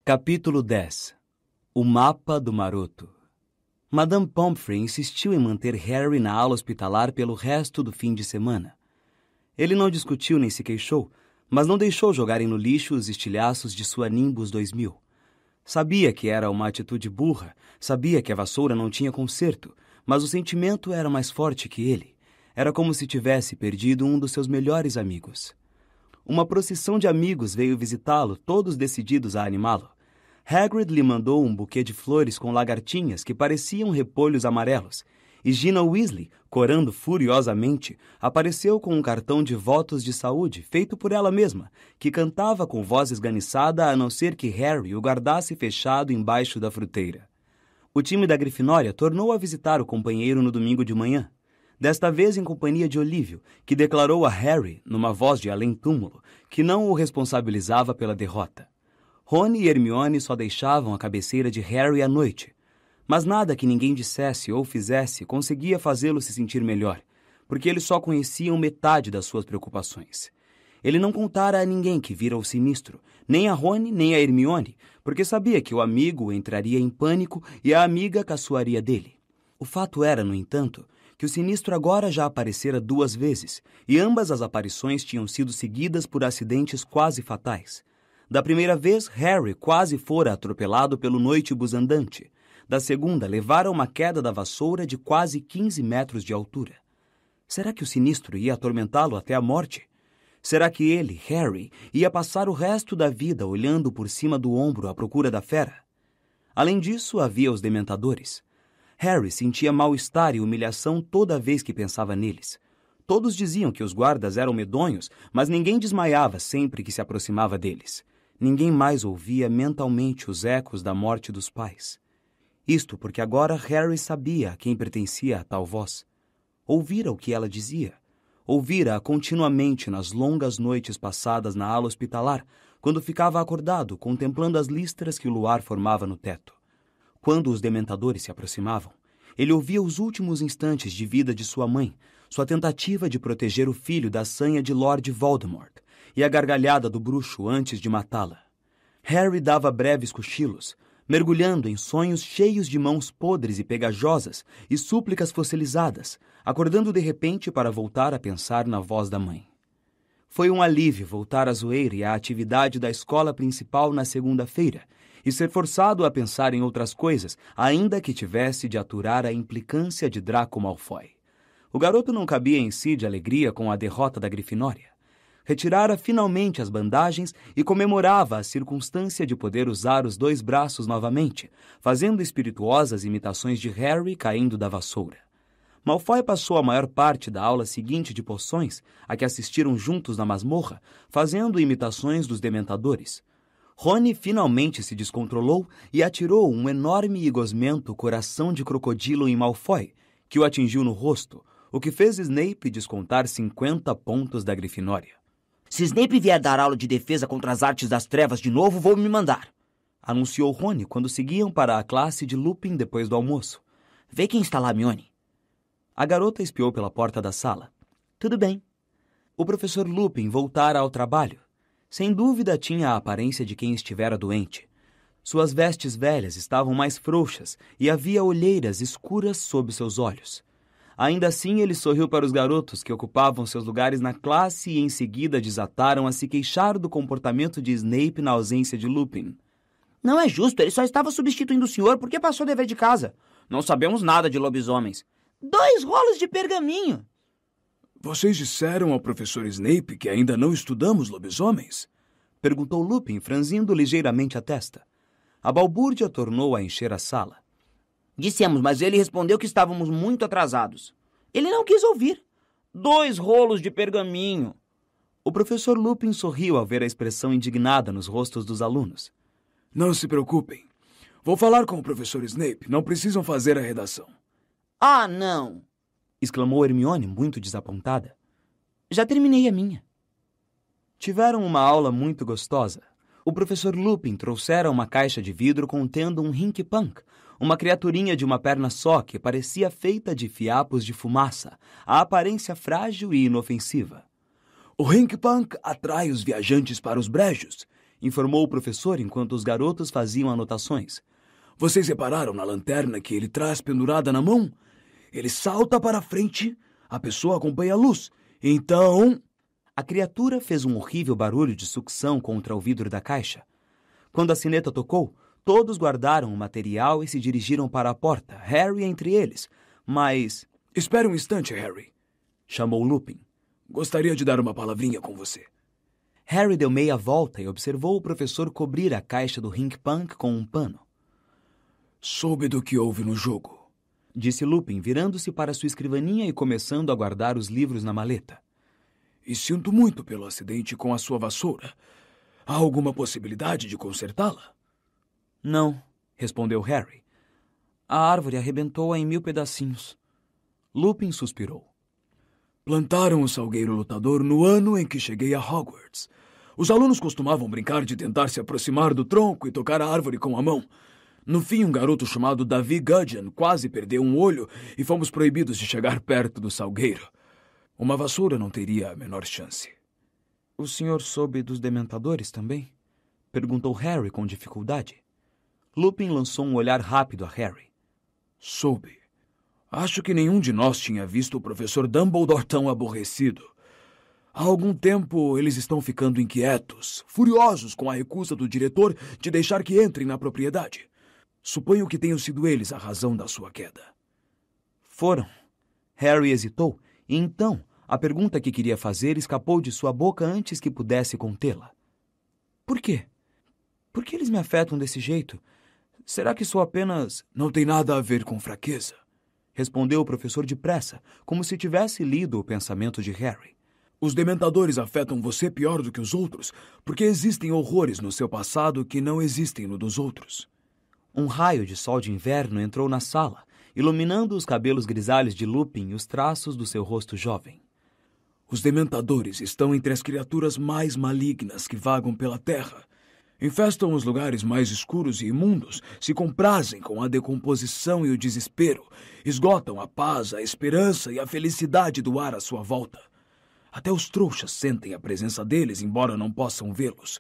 Capítulo 10. O mapa do maroto. Madame Pomfrey insistiu em manter Harry na ala hospitalar pelo resto do fim de semana. Ele não discutiu nem se queixou, mas não deixou jogarem no lixo os estilhaços de sua Nimbus 2000. Sabia que era uma atitude burra, sabia que a vassoura não tinha conserto, mas o sentimento era mais forte que ele. Era como se tivesse perdido um dos seus melhores amigos. Uma procissão de amigos veio visitá-lo, todos decididos a animá-lo. Hagrid lhe mandou um buquê de flores com lagartinhas que pareciam repolhos amarelos, e Gina Weasley, corando furiosamente, apareceu com um cartão de votos de saúde feito por ela mesma, que cantava com voz esganiçada a não ser que Harry o guardasse fechado embaixo da fruteira. O time da Grifinória tornou a visitar o companheiro no domingo de manhã, desta vez em companhia de Olívio, que declarou a Harry, numa voz de além-túmulo, que não o responsabilizava pela derrota. Rony e Hermione só deixavam a cabeceira de Harry à noite, mas nada que ninguém dissesse ou fizesse conseguia fazê-lo se sentir melhor, porque eles só conheciam metade das suas preocupações. Ele não contara a ninguém que vira o sinistro, nem a Rony nem a Hermione, porque sabia que o amigo entraria em pânico e a amiga caçoaria dele. O fato era, no entanto, que o sinistro agora já aparecera 2 vezes, e ambas as aparições tinham sido seguidas por acidentes quase fatais. Da primeira vez, Harry quase fora atropelado pelo noitebus andante. Da segunda, levara uma queda da vassoura de quase 15 metros de altura. Será que o sinistro ia atormentá-lo até a morte? Será que ele, Harry, ia passar o resto da vida olhando por cima do ombro à procura da fera? Além disso, havia os dementadores. Harry sentia mal-estar e humilhação toda vez que pensava neles. Todos diziam que os guardas eram medonhos, mas ninguém desmaiava sempre que se aproximava deles. Ninguém mais ouvia mentalmente os ecos da morte dos pais. Isto porque agora Harry sabia a quem pertencia a tal voz. Ouvira o que ela dizia. Ouvira-a continuamente nas longas noites passadas na ala hospitalar, quando ficava acordado contemplando as listras que o luar formava no teto. Quando os dementadores se aproximavam, ele ouvia os últimos instantes de vida de sua mãe, sua tentativa de proteger o filho da sanha de Lord Voldemort, e a gargalhada do bruxo antes de matá-la. Harry dava breves cochilos, mergulhando em sonhos cheios de mãos podres e pegajosas e súplicas fossilizadas, acordando de repente para voltar a pensar na voz da mãe. Foi um alívio voltar à zoeira e à atividade da escola principal na segunda-feira e ser forçado a pensar em outras coisas, ainda que tivesse de aturar a implicância de Draco Malfoy. O garoto não cabia em si de alegria com a derrota da Grifinória. Retirara finalmente as bandagens e comemorava a circunstância de poder usar os 2 braços novamente, fazendo espirituosas imitações de Harry caindo da vassoura. Malfoy passou a maior parte da aula seguinte de poções, a que assistiram juntos na masmorra, fazendo imitações dos dementadores. Rony finalmente se descontrolou e atirou um enorme e gosmento coração de crocodilo em Malfoy, que o atingiu no rosto, o que fez Snape descontar 50 pontos da Grifinória. Se Snape vier dar aula de defesa contra as artes das trevas de novo, vou me mandar, anunciou Rony quando seguiam para a classe de Lupin depois do almoço. Vê quem está lá, Hermione. A garota espiou pela porta da sala. Tudo bem. O professor Lupin voltara ao trabalho. Sem dúvida tinha a aparência de quem estivera doente. Suas vestes velhas estavam mais frouxas e havia olheiras escuras sob seus olhos. Ainda assim, ele sorriu para os garotos que ocupavam seus lugares na classe e em seguida desataram a se queixar do comportamento de Snape na ausência de Lupin. Não é justo, ele só estava substituindo o senhor porque passou o dever de casa. Não sabemos nada de lobisomens. 2 rolos de pergaminho. Vocês disseram ao professor Snape que ainda não estudamos lobisomens? Perguntou Lupin, franzindo ligeiramente a testa. A balbúrdia tornou a encher a sala. Dissemos, mas ele respondeu que estávamos muito atrasados. Ele não quis ouvir. 2 rolos de pergaminho. O professor Lupin sorriu ao ver a expressão indignada nos rostos dos alunos. Não se preocupem. Vou falar com o professor Snape. Não precisam fazer a redação. Ah, não! Exclamou Hermione, muito desapontada. Já terminei a minha. Tiveram uma aula muito gostosa. O professor Lupin trouxera uma caixa de vidro contendo um Rinky-Punk, uma criaturinha de uma perna só que parecia feita de fiapos de fumaça, a aparência frágil e inofensiva. O Rinky-Punk atrai os viajantes para os brejos, informou o professor enquanto os garotos faziam anotações. Vocês repararam na lanterna que ele traz pendurada na mão? Ele salta para a frente, a pessoa acompanha a luz. Então... A criatura fez um horrível barulho de sucção contra o vidro da caixa. Quando a sineta tocou, todos guardaram o material e se dirigiram para a porta, Harry entre eles. Mas... Espere um instante, Harry, chamou Lupin. Gostaria de dar uma palavrinha com você. Harry deu meia volta e observou o professor cobrir a caixa do Rink Punk com um pano. Soube do que houve no jogo, disse Lupin, virando-se para sua escrivaninha e começando a guardar os livros na maleta. E sinto muito pelo acidente com a sua vassoura. Há alguma possibilidade de consertá-la? Não, respondeu Harry. A árvore arrebentou-a em 1000 pedacinhos. Lupin suspirou. Plantaram o salgueiro lutador no ano em que cheguei a Hogwarts. Os alunos costumavam brincar de tentar se aproximar do tronco e tocar a árvore com a mão. No fim, um garoto chamado Davy Gudgeon quase perdeu um olho e fomos proibidos de chegar perto do salgueiro. Uma vassoura não teria a menor chance. O senhor soube dos dementadores também? Perguntou Harry com dificuldade. Lupin lançou um olhar rápido a Harry. Soube. Acho que nenhum de nós tinha visto o professor Dumbledore tão aborrecido. Há algum tempo eles estão ficando inquietos, furiosos com a recusa do diretor de deixar que entrem na propriedade. Suponho que tenham sido eles a razão da sua queda. Foram. Harry hesitou, e então a pergunta que queria fazer escapou de sua boca antes que pudesse contê-la. Por quê? Por que eles me afetam desse jeito? Será que sou apenas... Não tem nada a ver com fraqueza, respondeu o professor depressa, como se tivesse lido o pensamento de Harry. Os dementadores afetam você pior do que os outros, porque existem horrores no seu passado que não existem no dos outros. Um raio de sol de inverno entrou na sala, iluminando os cabelos grisalhos de Lupin e os traços do seu rosto jovem. Os dementadores estão entre as criaturas mais malignas que vagam pela terra. Infestam os lugares mais escuros e imundos, se comprazem com a decomposição e o desespero, esgotam a paz, a esperança e a felicidade do ar à sua volta. Até os trouxas sentem a presença deles, embora não possam vê-los.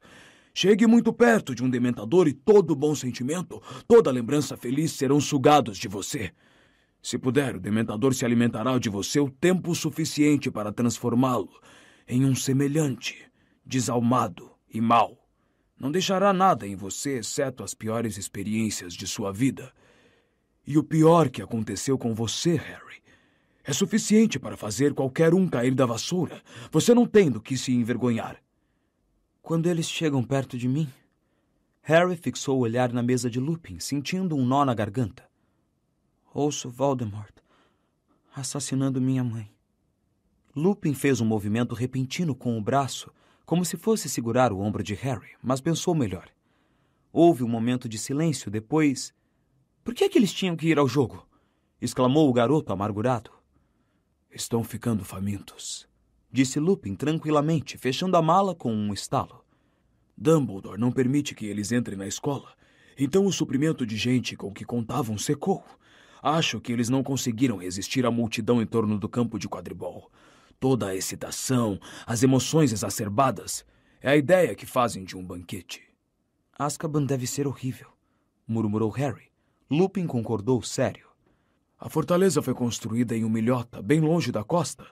Chegue muito perto de um dementador e todo bom sentimento, toda lembrança feliz serão sugados de você. Se puder, o dementador se alimentará de você o tempo suficiente para transformá-lo em um semelhante, desalmado e mau. Não deixará nada em você, exceto as piores experiências de sua vida. E o pior que aconteceu com você, Harry, é suficiente para fazer qualquer um cair da vassoura. Você não tem do que se envergonhar. Quando eles chegam perto de mim... Harry fixou o olhar na mesa de Lupin, sentindo um nó na garganta. Ouço Voldemort assassinando minha mãe. Lupin fez um movimento repentino com o braço, como se fosse segurar o ombro de Harry, mas pensou melhor. Houve um momento de silêncio, depois... Por que é que eles tinham que ir ao jogo? Exclamou o garoto amargurado. Estão ficando famintos, disse Lupin tranquilamente, fechando a mala com um estalo. Dumbledore não permite que eles entrem na escola, então o suprimento de gente com que contavam secou. Acho que eles não conseguiram resistir à multidão em torno do campo de quadribol. Toda a excitação, as emoções exacerbadas, é a ideia que fazem de um banquete. Azkaban deve ser horrível, murmurou Harry. Lupin concordou sério. A fortaleza foi construída em uma ilhota, bem longe da costa,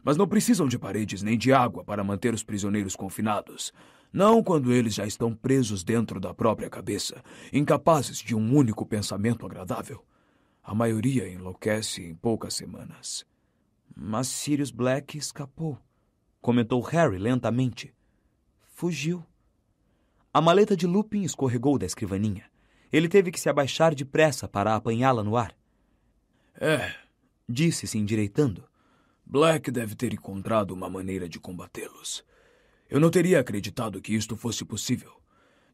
mas não precisam de paredes nem de água para manter os prisioneiros confinados. Não quando eles já estão presos dentro da própria cabeça, incapazes de um único pensamento agradável. A maioria enlouquece em poucas semanas. Mas Sirius Black escapou, comentou Harry lentamente. Fugiu. A maleta de Lupin escorregou da escrivaninha. Ele teve que se abaixar depressa para apanhá-la no ar. Disse se endireitando. Black deve ter encontrado uma maneira de combatê-los. Eu não teria acreditado que isto fosse possível.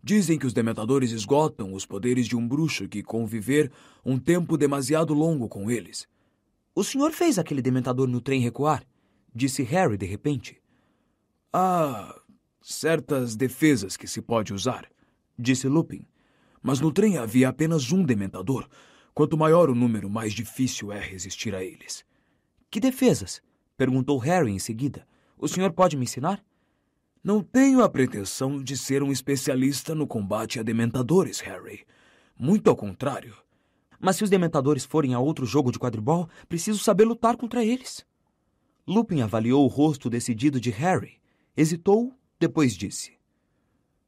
Dizem que os dementadores esgotam os poderes de um bruxo que conviver um tempo demasiado longo com eles. O senhor fez aquele dementador no trem recuar? Disse Harry de repente. Há certas defesas que se pode usar, disse Lupin. Mas no trem havia apenas um dementador. Quanto maior o número, mais difícil é resistir a eles. Que defesas? Perguntou Harry em seguida. O senhor pode me ensinar? Não tenho a pretensão de ser um especialista no combate a dementadores, Harry. Muito ao contrário. Mas se os dementadores forem a outro jogo de quadribol, preciso saber lutar contra eles. Lupin avaliou o rosto decidido de Harry. Hesitou, depois disse: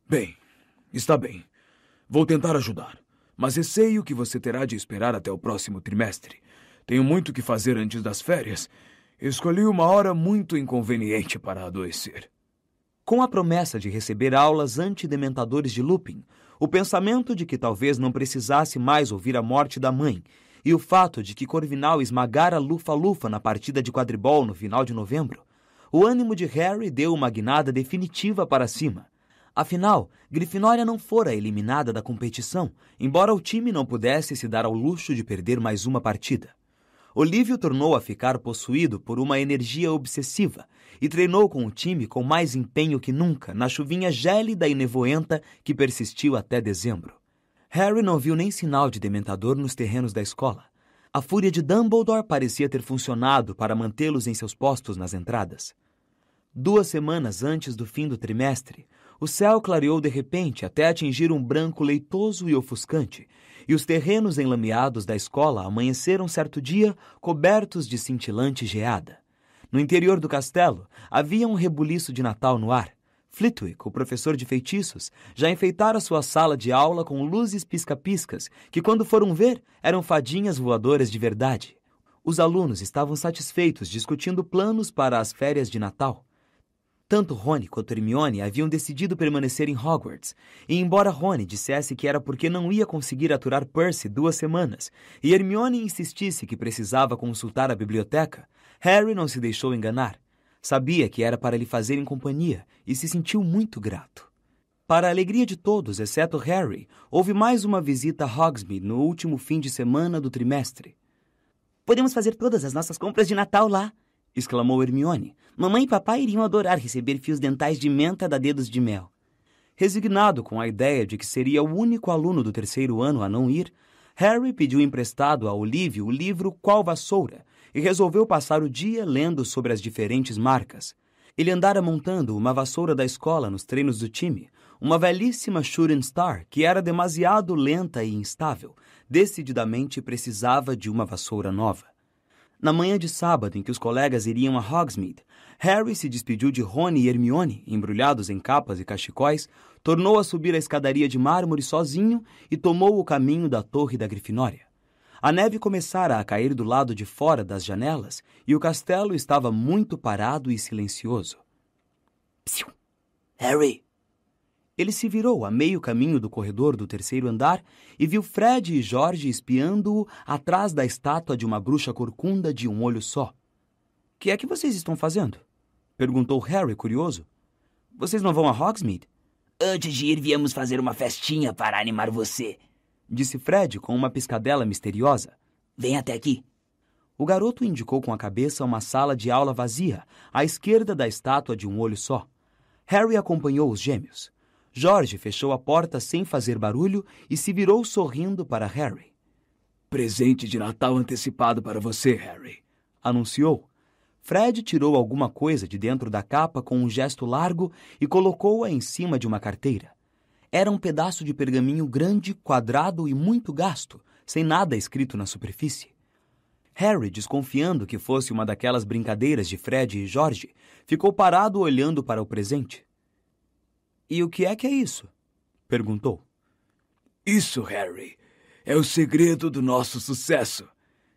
Bem, está bem. Vou tentar ajudar. Mas receio que você terá de esperar até o próximo trimestre. Tenho muito o que fazer antes das férias. Escolhi uma hora muito inconveniente para adoecer. Com a promessa de receber aulas antidementadores de Lupin, o pensamento de que talvez não precisasse mais ouvir a morte da mãe e o fato de que Corvinal esmagara Lufa-Lufa na partida de quadribol no final de novembro, o ânimo de Harry deu uma guinada definitiva para cima. Afinal, Grifinória não fora eliminada da competição, embora o time não pudesse se dar ao luxo de perder mais uma partida. Olívio tornou a ficar possuído por uma energia obsessiva e treinou com o time com mais empenho que nunca na chuvinha gélida e nevoenta que persistiu até dezembro. Harry não viu nem sinal de dementador nos terrenos da escola. A fúria de Dumbledore parecia ter funcionado para mantê-los em seus postos nas entradas. 2 semanas antes do fim do trimestre, o céu clareou de repente até atingir um branco leitoso e ofuscante, e os terrenos enlameados da escola amanheceram certo dia cobertos de cintilante geada. No interior do castelo havia um rebuliço de Natal no ar. Flitwick, o professor de feitiços, já enfeitara sua sala de aula com luzes pisca-piscas que, quando foram ver, eram fadinhas voadoras de verdade. Os alunos estavam satisfeitos discutindo planos para as férias de Natal. Tanto Rony quanto Hermione haviam decidido permanecer em Hogwarts, e embora Rony dissesse que era porque não ia conseguir aturar Percy 2 semanas, e Hermione insistisse que precisava consultar a biblioteca, Harry não se deixou enganar. Sabia que era para lhe fazerem companhia e se sentiu muito grato. Para a alegria de todos, exceto Harry, houve mais uma visita a Hogsmeade no último fim de semana do trimestre. Podemos fazer todas as nossas compras de Natal lá, exclamou Hermione. Mamãe e papai iriam adorar receber fios dentais de menta da Dedos de Mel. Resignado com a ideia de que seria o único aluno do 3º ano a não ir, Harry pediu emprestado a Olívio o livro Qual Vassoura e resolveu passar o dia lendo sobre as diferentes marcas. Ele andara montando uma vassoura da escola nos treinos do time, uma velhíssima Shooting Star que era demasiado lenta e instável. Decididamente precisava de uma vassoura nova. Na manhã de sábado em que os colegas iriam a Hogsmeade, Harry se despediu de Rony e Hermione, embrulhados em capas e cachecóis, tornou a subir a escadaria de mármore sozinho e tomou o caminho da Torre da Grifinória. A neve começara a cair do lado de fora das janelas e o castelo estava muito parado e silencioso. Psiu! Harry! Ele se virou a meio caminho do corredor do 3º andar e viu Fred e George espiando-o atrás da estátua de uma bruxa corcunda de um olho só. — Que é que vocês estão fazendo? Perguntou Harry, curioso. — Vocês não vão a Hogsmeade? — Antes de ir, viemos fazer uma festinha para animar você, disse Fred com uma piscadela misteriosa. — Vem até aqui. O garoto indicou com a cabeça uma sala de aula vazia, à esquerda da estátua de um olho só. Harry acompanhou os gêmeos. George fechou a porta sem fazer barulho e se virou sorrindo para Harry. — Presente de Natal antecipado para você, Harry, anunciou. Fred tirou alguma coisa de dentro da capa com um gesto largo e colocou-a em cima de uma carteira. Era um pedaço de pergaminho grande, quadrado e muito gasto, sem nada escrito na superfície. Harry, desconfiando que fosse uma daquelas brincadeiras de Fred e George, ficou parado olhando para o presente. — E o que é isso? Perguntou. — Isso, Harry, é o segredo do nosso sucesso,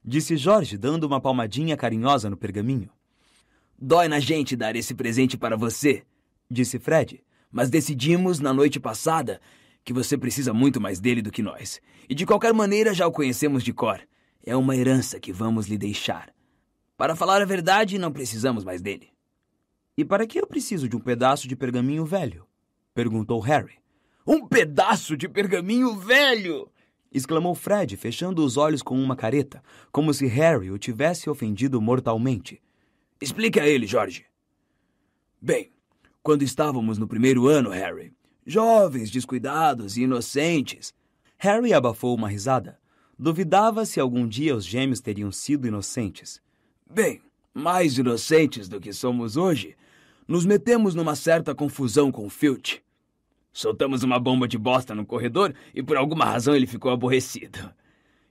disse George, dando uma palmadinha carinhosa no pergaminho. — Dói na gente dar esse presente para você, disse Fred. Mas decidimos na noite passada que você precisa muito mais dele do que nós. E de qualquer maneira já o conhecemos de cor. É uma herança que vamos lhe deixar. Para falar a verdade, não precisamos mais dele. — E para que eu preciso de um pedaço de pergaminho velho? Perguntou Harry. — Um pedaço de pergaminho velho! Exclamou Fred, fechando os olhos com uma careta, como se Harry o tivesse ofendido mortalmente. — Explique a ele, George. — Bem, quando estávamos no 1º ano, Harry, jovens, descuidados e inocentes... Harry abafou uma risada. Duvidava se algum dia os gêmeos teriam sido inocentes. — Bem, mais inocentes do que somos hoje, nos metemos numa certa confusão com Filch. Soltamos uma bomba de bosta no corredor e por alguma razão ele ficou aborrecido.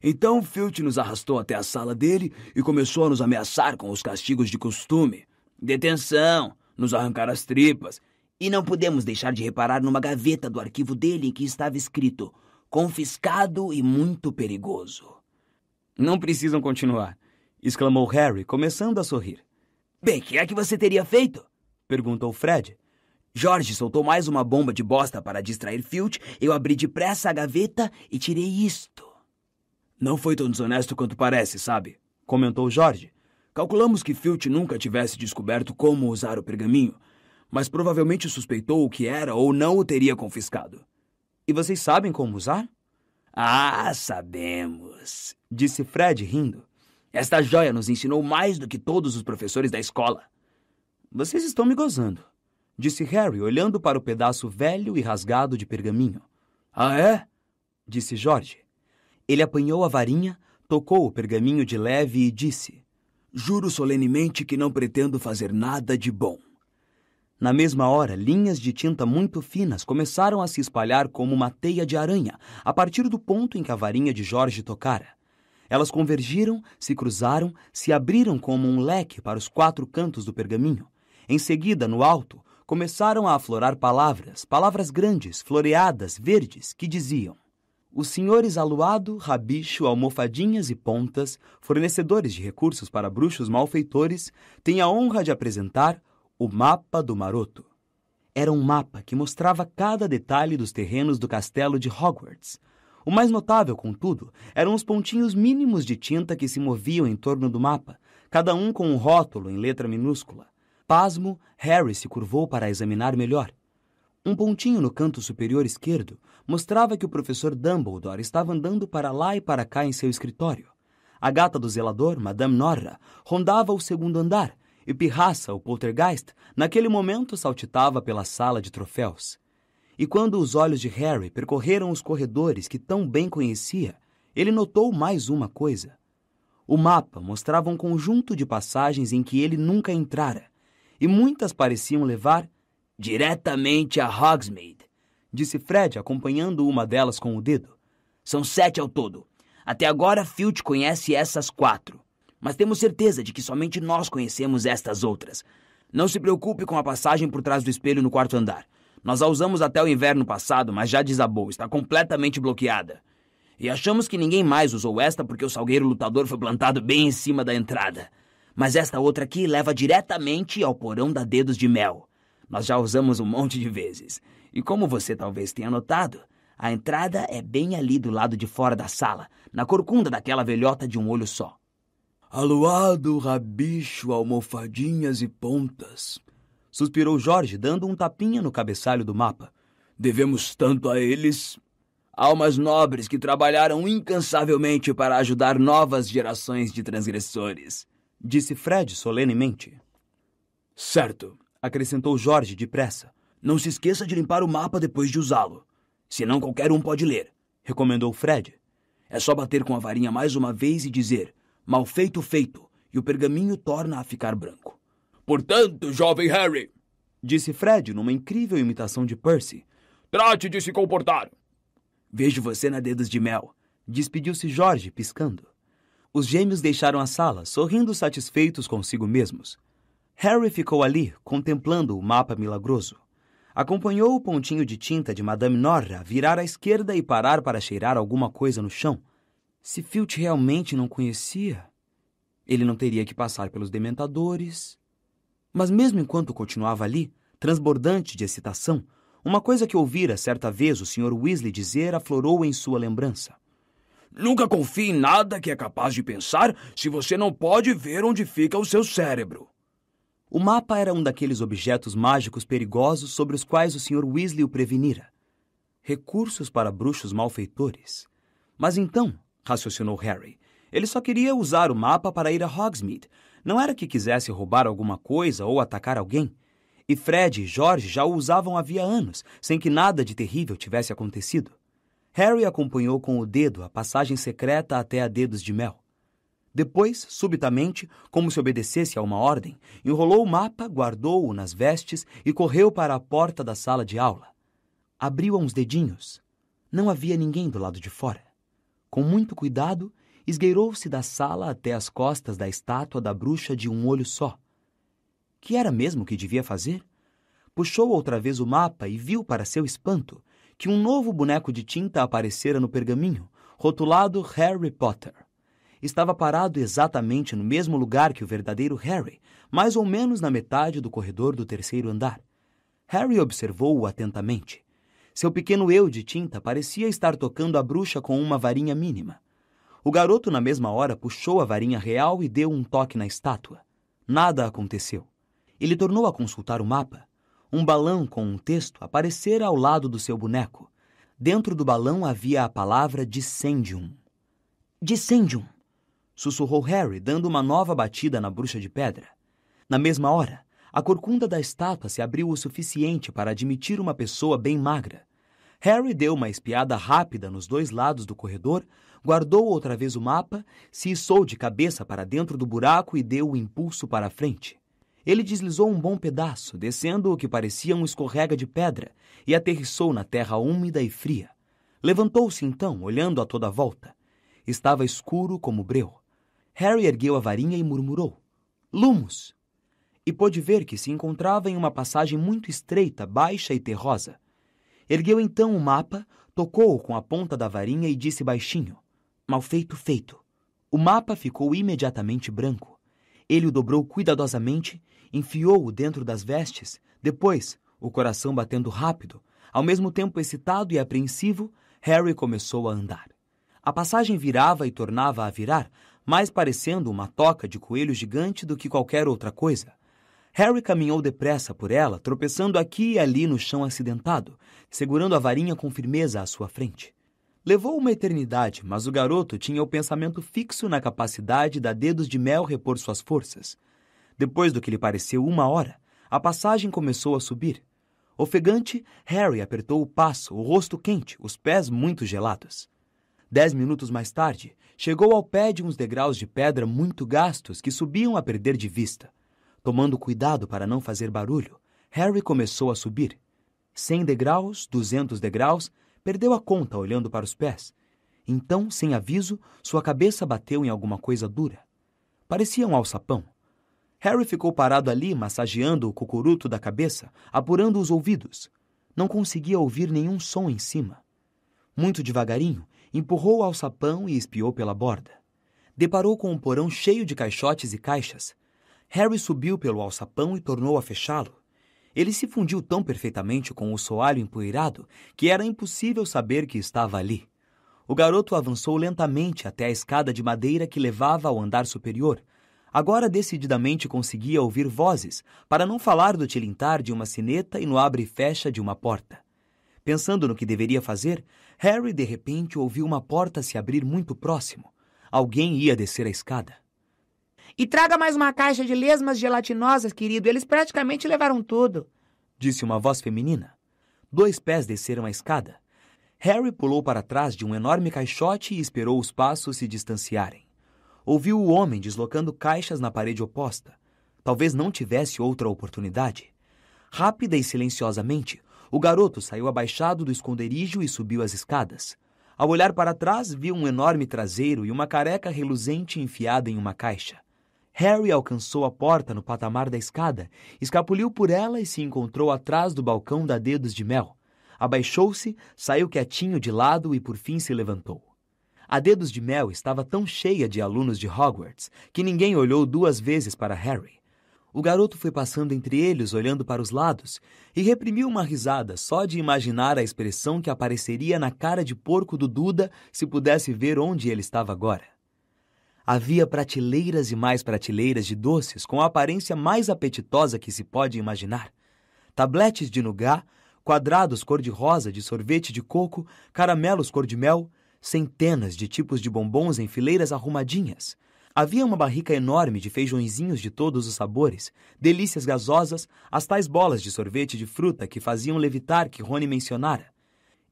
Então Filch nos arrastou até a sala dele e começou a nos ameaçar com os castigos de costume. Detenção, nos arrancar as tripas. E não pudemos deixar de reparar numa gaveta do arquivo dele em que estava escrito confiscado e muito perigoso. Não precisam continuar, exclamou Harry, começando a sorrir. Bem, o que é que você teria feito? Perguntou Fred. George soltou mais uma bomba de bosta para distrair Filch. Eu abri depressa a gaveta e tirei isto. Não foi tão desonesto quanto parece, sabe? Comentou George. Calculamos que Filch nunca tivesse descoberto como usar o pergaminho, mas provavelmente suspeitou o que era ou não o teria confiscado. E vocês sabem como usar? Ah, sabemos, disse Fred rindo. Esta joia nos ensinou mais do que todos os professores da escola. Vocês estão me gozando, disse Harry, olhando para o pedaço velho e rasgado de pergaminho. Ah, é? Disse George. Ele apanhou a varinha, tocou o pergaminho de leve e disse: Juro solenemente que não pretendo fazer nada de bom. Na mesma hora, linhas de tinta muito finas começaram a se espalhar como uma teia de aranha, a partir do ponto em que a varinha de George tocara. Elas convergiram, se cruzaram, se abriram como um leque para os 4 cantos do pergaminho. Em seguida, no alto, começaram a aflorar palavras grandes, floreadas, verdes, que diziam: os senhores Aluado, Rabicho, Almofadinhas e Pontas, fornecedores de recursos para bruxos malfeitores, têm a honra de apresentar o Mapa do Maroto. Era um mapa que mostrava cada detalhe dos terrenos do castelo de Hogwarts. O mais notável, contudo, eram os pontinhos mínimos de tinta que se moviam em torno do mapa, cada um com um rótulo em letra minúscula. Pasmo, Harry se curvou para examinar melhor. Um pontinho no canto superior esquerdo mostrava que o professor Dumbledore estava andando para lá e para cá em seu escritório. A gata do zelador, Madame Norra, rondava o 2º andar, e Pirraça, o poltergeist, naquele momento saltitava pela sala de troféus. E quando os olhos de Harry percorreram os corredores que tão bem conhecia, ele notou mais uma coisa. O mapa mostrava um conjunto de passagens em que ele nunca entrara, e muitas pareciam levar diretamente a Hogsmeade, disse Fred, acompanhando uma delas com o dedo. São 7 ao todo. Até agora, Filch conhece essas 4. Mas temos certeza de que somente nós conhecemos estas outras. Não se preocupe com a passagem por trás do espelho no 4º andar. Nós a usamos até o inverno passado, mas já desabou. Está completamente bloqueada. E achamos que ninguém mais usou esta porque o salgueiro lutador foi plantado bem em cima da entrada. Mas esta outra aqui leva diretamente ao porão da Dedos de Mel. Nós já usamos um monte de vezes. E como você talvez tenha notado, a entrada é bem ali do lado de fora da sala, na corcunda daquela velhota de um olho só. Aluado, Rabicho, Almofadinhas e Pontas, suspirou George, dando um tapinha no cabeçalho do mapa. Devemos tanto a eles. Almas nobres que trabalharam incansavelmente para ajudar novas gerações de transgressores, disse Fred solenemente. Certo, acrescentou George depressa. Não se esqueça de limpar o mapa depois de usá-lo. Senão qualquer um pode ler, recomendou Fred. É só bater com a varinha mais uma vez e dizer: mal feito, feito, e o pergaminho torna a ficar branco. Portanto, jovem Harry, disse Fred numa incrível imitação de Percy, trate de se comportar. Vejo você na Dedos de Mel, despediu-se George, piscando. Os gêmeos deixaram a sala, sorrindo satisfeitos consigo mesmos. Harry ficou ali, contemplando o mapa milagroso. Acompanhou o pontinho de tinta de Madame Norra virar à esquerda e parar para cheirar alguma coisa no chão. Se Filch realmente não conhecia, ele não teria que passar pelos dementadores. Mas mesmo enquanto continuava ali, transbordante de excitação, uma coisa que ouvira certa vez o Sr. Weasley dizer aflorou em sua lembrança. Nunca confie em nada que é capaz de pensar se você não pode ver onde fica o seu cérebro. O mapa era um daqueles objetos mágicos perigosos sobre os quais o Sr. Weasley o prevenira. Recursos para bruxos malfeitores. Mas então, raciocinou Harry, ele só queria usar o mapa para ir a Hogsmeade. Não era que quisesse roubar alguma coisa ou atacar alguém. E Fred e George já o usavam havia anos, sem que nada de terrível tivesse acontecido. Harry acompanhou com o dedo a passagem secreta até a Dedos de Mel. Depois, subitamente, como se obedecesse a uma ordem, enrolou o mapa, guardou-o nas vestes e correu para a porta da sala de aula. Abriu-a uns dedinhos. Não havia ninguém do lado de fora. Com muito cuidado, esgueirou-se da sala até as costas da estátua da bruxa de um olho só. Que era mesmo que devia fazer? Puxou outra vez o mapa e viu, para seu espanto, que um novo boneco de tinta aparecera no pergaminho, rotulado Harry Potter. Estava parado exatamente no mesmo lugar que o verdadeiro Harry, mais ou menos na metade do corredor do terceiro andar. Harry observou-o atentamente. Seu pequeno eu de tinta parecia estar tocando a bruxa com uma varinha mínima. O garoto, na mesma hora, puxou a varinha real e deu um toque na estátua. Nada aconteceu. Ele tornou a consultar o mapa. Um balão com um texto aparecera ao lado do seu boneco. Dentro do balão havia a palavra Dissendium. Dissendium! Sussurrou Harry, dando uma nova batida na bruxa de pedra. Na mesma hora, a corcunda da estátua se abriu o suficiente para admitir uma pessoa bem magra. Harry deu uma espiada rápida nos dois lados do corredor, guardou outra vez o mapa, se içou de cabeça para dentro do buraco e deu o impulso para a frente. Ele deslizou um bom pedaço, descendo o que parecia um escorrega de pedra, e aterrissou na terra úmida e fria. Levantou-se então, olhando a toda a volta. Estava escuro como breu. Harry ergueu a varinha e murmurou: Lumos! E pôde ver que se encontrava em uma passagem muito estreita, baixa e terrosa. Ergueu então o mapa, tocou-o com a ponta da varinha e disse baixinho: Mal feito, feito. O mapa ficou imediatamente branco. Ele o dobrou cuidadosamente, enfiou-o dentro das vestes. Depois, o coração batendo rápido, ao mesmo tempo excitado e apreensivo, Harry começou a andar. A passagem virava e tornava a virar, mais parecendo uma toca de coelho gigante do que qualquer outra coisa. Harry caminhou depressa por ela, tropeçando aqui e ali no chão acidentado, segurando a varinha com firmeza à sua frente. Levou uma eternidade, mas o garoto tinha o pensamento fixo na capacidade da Dedos de Mel repor suas forças. Depois do que lhe pareceu 1 hora, a passagem começou a subir. Ofegante, Harry apertou o passo, o rosto quente, os pés muito gelados. 10 minutos mais tarde, chegou ao pé de uns degraus de pedra muito gastos que subiam a perder de vista. Tomando cuidado para não fazer barulho, Harry começou a subir. 100 degraus, 200 degraus, perdeu a conta olhando para os pés. Então, sem aviso, sua cabeça bateu em alguma coisa dura. Parecia um alçapão. Harry ficou parado ali, massageando o cocuruto da cabeça, apurando os ouvidos. Não conseguia ouvir nenhum som em cima. Muito devagarinho, empurrou o alçapão e espiou pela borda. Deparou com um porão cheio de caixotes e caixas. Harry subiu pelo alçapão e tornou a fechá-lo. Ele se fundiu tão perfeitamente com o soalho empoeirado que era impossível saber que estava ali. O garoto avançou lentamente até a escada de madeira que levava ao andar superior. Agora decididamente conseguia ouvir vozes, para não falar do tilintar de uma sineta e no abre e fecha de uma porta. Pensando no que deveria fazer, Harry de repente ouviu uma porta se abrir muito próximo. Alguém ia descer a escada. E traga mais uma caixa de lesmas gelatinosas, querido. Eles praticamente levaram tudo, disse uma voz feminina. 2 pés desceram a escada. Harry pulou para trás de um enorme caixote e esperou os passos se distanciarem. Ouviu o homem deslocando caixas na parede oposta. Talvez não tivesse outra oportunidade. Rápida e silenciosamente, o garoto saiu abaixado do esconderijo e subiu as escadas. Ao olhar para trás, viu um enorme traseiro e uma careca reluzente enfiada em uma caixa. Harry alcançou a porta no patamar da escada, escapuliu por ela e se encontrou atrás do balcão da Dedos de Mel. Abaixou-se, saiu quietinho de lado e por fim se levantou. A Dedos de Mel estava tão cheia de alunos de Hogwarts que ninguém olhou 2 vezes para Harry. O garoto foi passando entre eles, olhando para os lados, e reprimiu uma risada só de imaginar a expressão que apareceria na cara de porco do Duda se pudesse ver onde ele estava agora. Havia prateleiras e mais prateleiras de doces com a aparência mais apetitosa que se pode imaginar. Tabletes de nougat, quadrados cor-de-rosa de sorvete de coco, caramelos cor-de-mel, centenas de tipos de bombons em fileiras arrumadinhas. Havia uma barrica enorme de feijõezinhos de todos os sabores, delícias gasosas, as tais bolas de sorvete de fruta que faziam levitar que Rony mencionara.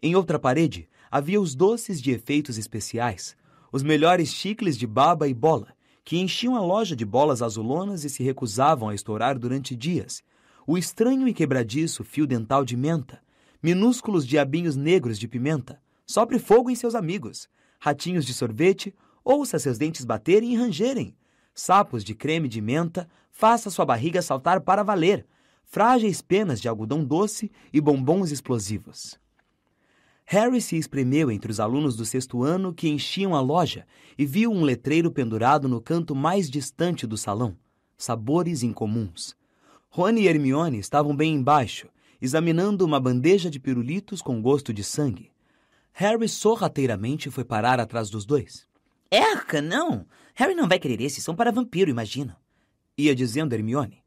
Em outra parede, havia os doces de efeitos especiais, os melhores chicles de baba e bola, que enchiam a loja de bolas azulonas e se recusavam a estourar durante dias, o estranho e quebradiço fio dental de menta, minúsculos diabinhos negros de pimenta, sopre fogo em seus amigos, ratinhos de sorvete, ouça seus dentes baterem e rangerem, sapos de creme de menta, faça sua barriga saltar para valer, frágeis penas de algodão doce e bombons explosivos. Harry se espremeu entre os alunos do 6º ano que enchiam a loja e viu um letreiro pendurado no canto mais distante do salão. Sabores incomuns. Rony e Hermione estavam bem embaixo, examinando uma bandeja de pirulitos com gosto de sangue. Harry sorrateiramente foi parar atrás dos dois. Erca, não! Harry não vai querer esses, são para vampiro, imagino. Ia dizendo Hermione.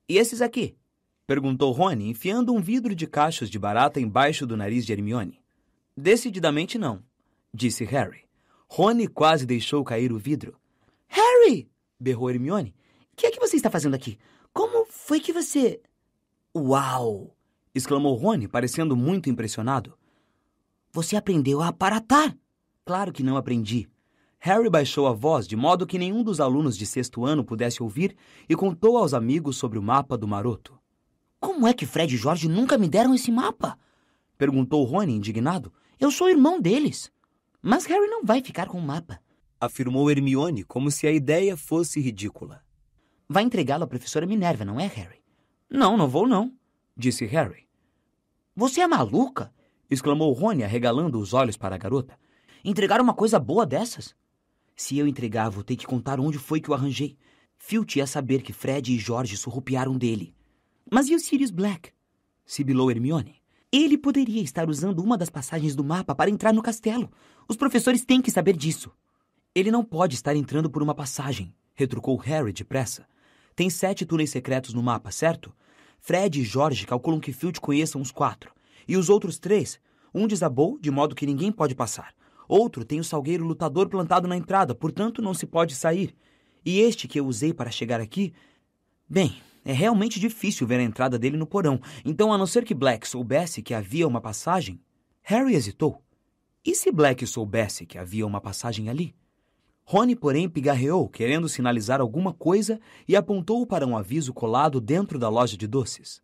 E esses aqui? Perguntou Rony, enfiando um vidro de cachos de barata embaixo do nariz de Hermione. Decididamente não, disse Harry. Rony quase deixou cair o vidro. Harry! Berrou Hermione. O que é que você está fazendo aqui? Como foi que você... Uau! Exclamou Rony, parecendo muito impressionado. Você aprendeu a aparatar? Claro que não aprendi. Harry baixou a voz de modo que nenhum dos alunos de 6º ano pudesse ouvir e contou aos amigos sobre o mapa do Maroto. Como é que Fred e George nunca me deram esse mapa? Perguntou Rony, indignado. Eu sou irmão deles. Mas Harry não vai ficar com o mapa, afirmou Hermione como se a ideia fosse ridícula. Vai entregá-lo à professora Minerva, não é, Harry? Não, não vou não, disse Harry. Você é maluca? Exclamou Rony, arregalando os olhos para a garota. Entregar uma coisa boa dessas? Se eu entregar, vou ter que contar onde foi que o arranjei. Filch ia saber que Fred e George surrupiaram dele. Mas e o Sirius Black? Sibilou Hermione. Ele poderia estar usando uma das passagens do mapa para entrar no castelo. Os professores têm que saber disso. Ele não pode estar entrando por uma passagem, retrucou Harry depressa. Tem 7 túneis secretos no mapa, certo? Fred e George calculam que Filch conheça uns 4. E os outros 3, um desabou, de modo que ninguém pode passar. Outro tem o salgueiro lutador plantado na entrada, portanto não se pode sair. E este que eu usei para chegar aqui... Bem, é realmente difícil ver a entrada dele no porão, então a não ser que Black soubesse que havia uma passagem... Harry hesitou. E se Black soubesse que havia uma passagem ali? Rony, porém, pigarreou, querendo sinalizar alguma coisa, e apontou para um aviso colado dentro da loja de doces.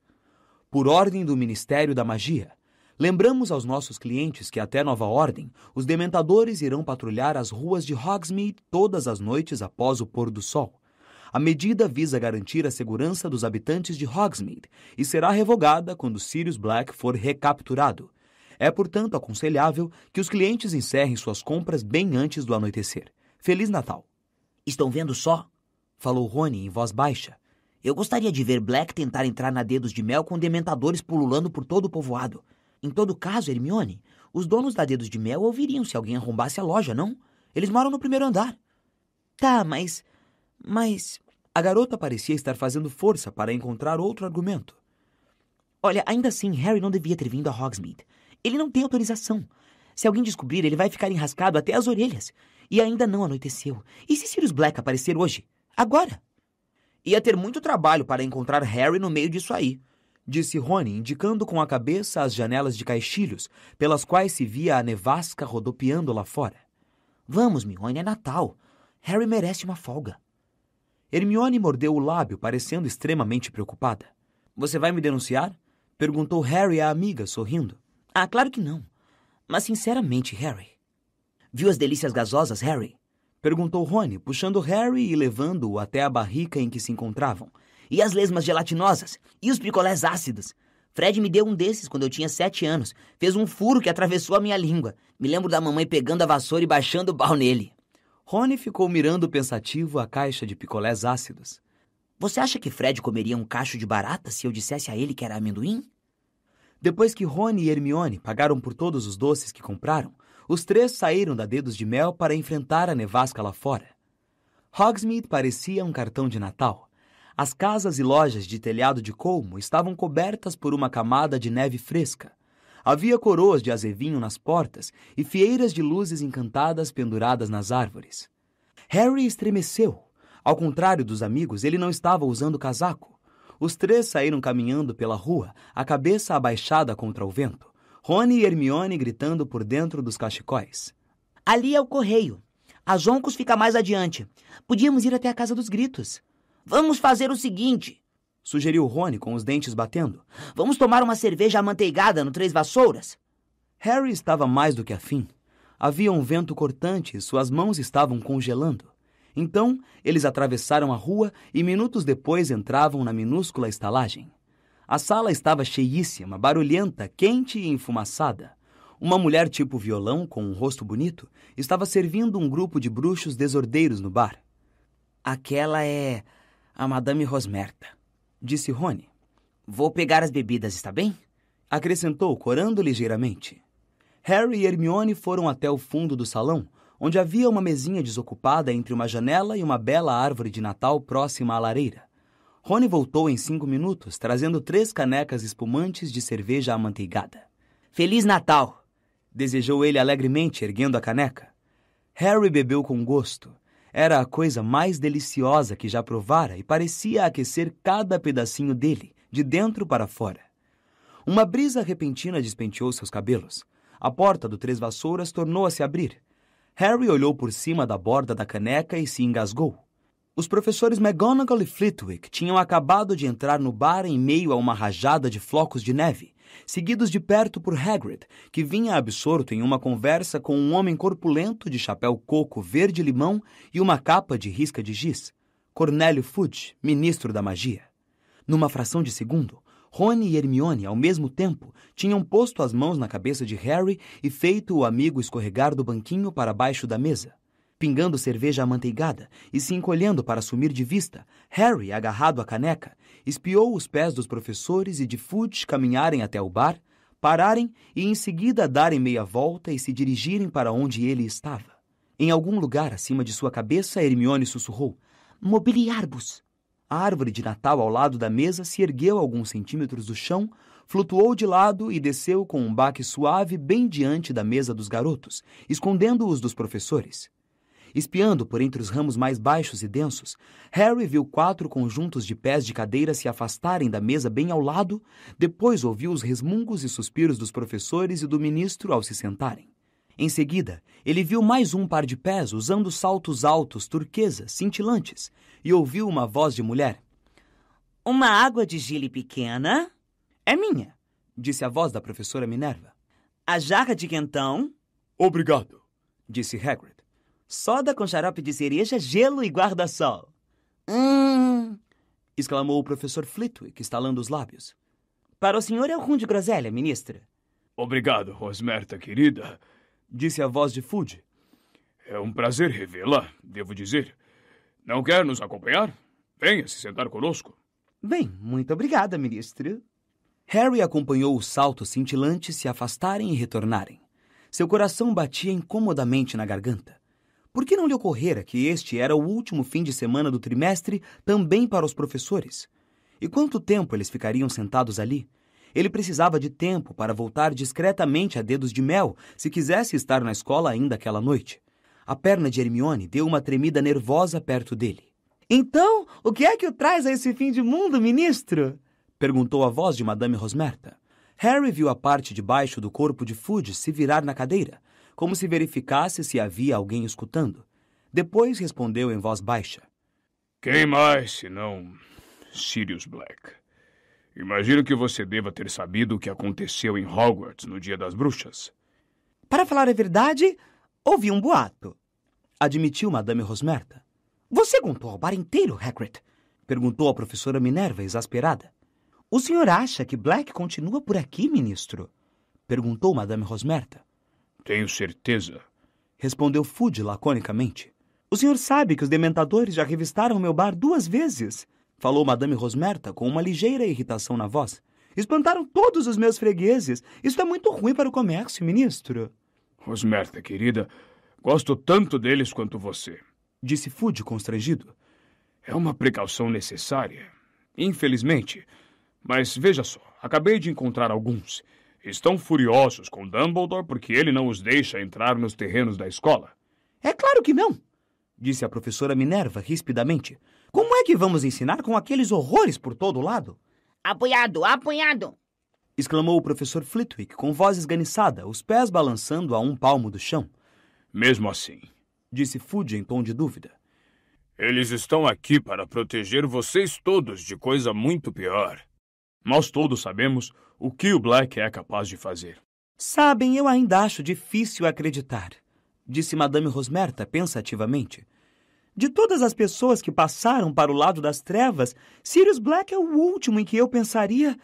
Por ordem do Ministério da Magia, lembramos aos nossos clientes que até nova ordem, os dementadores irão patrulhar as ruas de Hogsmeade todas as noites após o pôr do sol. A medida visa garantir a segurança dos habitantes de Hogsmeade e será revogada quando Sirius Black for recapturado. É, portanto, aconselhável que os clientes encerrem suas compras bem antes do anoitecer. Feliz Natal! Estão vendo só? Falou Rony em voz baixa. Eu gostaria de ver Black tentar entrar na Dedos de Mel com dementadores pululando por todo o povoado. Em todo caso, Hermione, os donos da Dedos de Mel ouviriam se alguém arrombasse a loja, não? Eles moram no 1º andar. Tá, mas... A garota parecia estar fazendo força para encontrar outro argumento. Olha, ainda assim, Harry não devia ter vindo a Hogsmeade. Ele não tem autorização. Se alguém descobrir, ele vai ficar enrascado até as orelhas. E ainda não anoiteceu. E se Sirius Black aparecer hoje? Agora? Ia ter muito trabalho para encontrar Harry no meio disso aí, disse Rony, indicando com a cabeça as janelas de caixilhos, pelas quais se via a nevasca rodopiando lá fora. Vamos, Mione, é Natal. Harry merece uma folga. Hermione mordeu o lábio, parecendo extremamente preocupada. Você vai me denunciar? Perguntou Harry à amiga, sorrindo. Ah, claro que não. Mas sinceramente, Harry... Viu as delícias gasosas, Harry? Perguntou Rony, puxando Harry e levando-o até a barrica em que se encontravam. E as lesmas gelatinosas? E os picolés ácidos? Fred me deu um desses quando eu tinha 7 anos. Fez um furo que atravessou a minha língua. Me lembro da mamãe pegando a vassoura e baixando o pau nele. Rony ficou mirando pensativo a caixa de picolés ácidos. Você acha que Fred comeria um cacho de barata se eu dissesse a ele que era amendoim? Depois que Rony e Hermione pagaram por todos os doces que compraram, os 3 saíram da Dedos de Mel para enfrentar a nevasca lá fora. Hogsmeade parecia um cartão de Natal. As casas e lojas de telhado de colmo estavam cobertas por uma camada de neve fresca. Havia coroas de azevinho nas portas e fieiras de luzes encantadas penduradas nas árvores. Harry estremeceu. Ao contrário dos amigos, ele não estava usando casaco. Os 3 saíram caminhando pela rua, a cabeça abaixada contra o vento. Rony e Hermione gritando por dentro dos cachecóis. Ali é o correio. A Zoncos fica mais adiante. Podíamos ir até a Casa dos Gritos. Vamos fazer o seguinte, sugeriu Rony com os dentes batendo. vamos tomar uma cerveja amanteigada no Três Vassouras? Harry estava mais do que afim. Havia um vento cortante e suas mãos estavam congelando. Então, eles atravessaram a rua e minutos depois entravam na minúscula estalagem. A sala estava cheíssima, barulhenta, quente e enfumaçada. Uma mulher tipo violão, com um rosto bonito, estava servindo um grupo de bruxos desordeiros no bar. Aquela é a Madame Rosmerta, disse Rony. Vou pegar as bebidas, está bem? Acrescentou, corando ligeiramente. Harry e Hermione foram até o fundo do salão, onde havia uma mesinha desocupada entre uma janela e uma bela árvore de Natal próxima à lareira. Rony voltou em 5 minutos, trazendo 3 canecas espumantes de cerveja amanteigada. Feliz Natal! Desejou ele alegremente, erguendo a caneca. Harry bebeu com gosto. Era a coisa mais deliciosa que já provara e parecia aquecer cada pedacinho dele, de dentro para fora. Uma brisa repentina despenteou seus cabelos. A porta do Três Vassouras tornou a se abrir. Harry olhou por cima da borda da caneca e se engasgou. Os professores McGonagall e Flitwick tinham acabado de entrar no bar em meio a uma rajada de flocos de neve, seguidos de perto por Hagrid, que vinha absorto em uma conversa com um homem corpulento de chapéu coco verde-limão e uma capa de risca de giz, Cornélio Fudge, ministro da magia. Numa fração de segundo, Rony e Hermione, ao mesmo tempo, tinham posto as mãos na cabeça de Harry e feito o amigo escorregar do banquinho para baixo da mesa. Pingando cerveja amanteigada e se encolhendo para sumir de vista, Harry, agarrado à caneca, espiou os pés dos professores e de Fudge caminharem até o bar, pararem e em seguida darem meia volta e se dirigirem para onde ele estava. Em algum lugar acima de sua cabeça, Hermione sussurrou: "Mobiliarbus!" A árvore de Natal ao lado da mesa se ergueu alguns centímetros do chão, flutuou de lado e desceu com um baque suave bem diante da mesa dos garotos, escondendo-os dos professores. Espiando por entre os ramos mais baixos e densos, Harry viu 4 conjuntos de pés de cadeira se afastarem da mesa bem ao lado, depois ouviu os resmungos e suspiros dos professores e do ministro ao se sentarem. Em seguida, ele viu mais um par de pés usando saltos altos turquesa, cintilantes, e ouviu uma voz de mulher. Uma água de gile pequena? "É minha", disse a voz da professora Minerva. A jarra de quentão? Obrigado, disse Hagrid. Soda com xarope de cereja, gelo e guarda-sol. Exclamou o professor Flitwick, estalando os lábios. Para o senhor é o rum de groselha, ministra. Obrigado, Rosmerta, querida, disse a voz de Fudge. É um prazer revê-la, devo dizer. Não quer nos acompanhar? Venha se sentar conosco. Bem, muito obrigada, ministra. Harry acompanhou os saltos cintilantes se afastarem e retornarem. Seu coração batia incomodamente na garganta. Por que não lhe ocorrera que este era o último fim de semana do trimestre também para os professores? E quanto tempo eles ficariam sentados ali? Ele precisava de tempo para voltar discretamente a dedos de mel se quisesse estar na escola ainda aquela noite. A perna de Hermione deu uma tremida nervosa perto dele. Então, o que é que o traz a esse fim de mundo, ministro? Perguntou a voz de Madame Rosmerta. Harry viu a parte de baixo do corpo de Fudge se virar na cadeira, como se verificasse se havia alguém escutando. Depois respondeu em voz baixa. Quem mais, senão Sirius Black? Imagino que você deva ter sabido o que aconteceu em Hogwarts no Dia das Bruxas. Para falar a verdade, ouvi um boato, admitiu Madame Rosmerta. Você contou ao bar inteiro, Hagrid? Perguntou a professora Minerva, exasperada. O senhor acha que Black continua por aqui, ministro? Perguntou Madame Rosmerta. Tenho certeza, respondeu Fudge laconicamente. O senhor sabe que os dementadores já revistaram meu bar 2 vezes, falou Madame Rosmerta com uma ligeira irritação na voz. Espantaram todos os meus fregueses. Isso é muito ruim para o comércio, ministro. Rosmerta, querida, gosto tanto deles quanto você, disse Fudge constrangido. É uma precaução necessária, infelizmente. Mas veja só, acabei de encontrar alguns. Estão furiosos com Dumbledore porque ele não os deixa entrar nos terrenos da escola. É claro que não, disse a professora Minerva rispidamente. Como é que vamos ensinar com aqueles horrores por todo lado? Apoiado, apoiado! Exclamou o professor Flitwick com voz esganiçada, os pés balançando a 1 palmo do chão. Mesmo assim, disse Fudge em tom de dúvida. Eles estão aqui para proteger vocês todos de coisa muito pior. Nós todos sabemos o que o Black é capaz de fazer. Sabem, eu ainda acho difícil acreditar, disse Madame Rosmerta pensativamente. De todas as pessoas que passaram para o lado das trevas, Sirius Black é o último em que eu pensaria...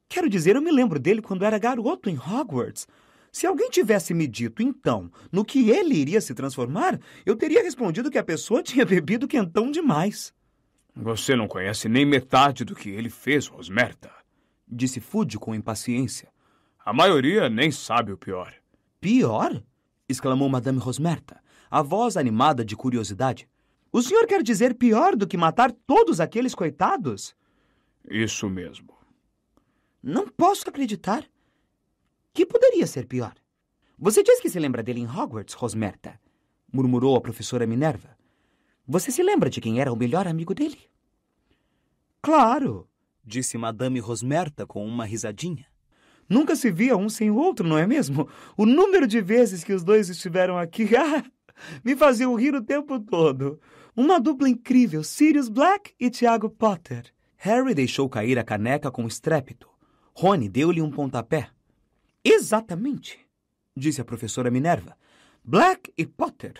Quero dizer, eu me lembro dele quando era garoto em Hogwarts. Se alguém tivesse me dito, então, no que ele iria se transformar, eu teria respondido que a pessoa tinha bebido quentão demais. Você não conhece nem metade do que ele fez, Rosmerta, disse Fudge com impaciência. A maioria nem sabe o pior. Pior? Exclamou Madame Rosmerta, a voz animada de curiosidade. O senhor quer dizer pior do que matar todos aqueles coitados? Isso mesmo. Não posso acreditar. Que poderia ser pior? Você diz que se lembra dele em Hogwarts, Rosmerta, murmurou a professora Minerva. Você se lembra de quem era o melhor amigo dele? Claro, disse Madame Rosmerta com uma risadinha. Nunca se via um sem o outro, não é mesmo? O número de vezes que os dois estiveram aqui me faziam rir o tempo todo. Uma dupla incrível, Sirius Black e Tiago Potter. Harry deixou cair a caneca com estrépito. Rony deu-lhe um pontapé. Exatamente, disse a professora Minerva. Black e Potter,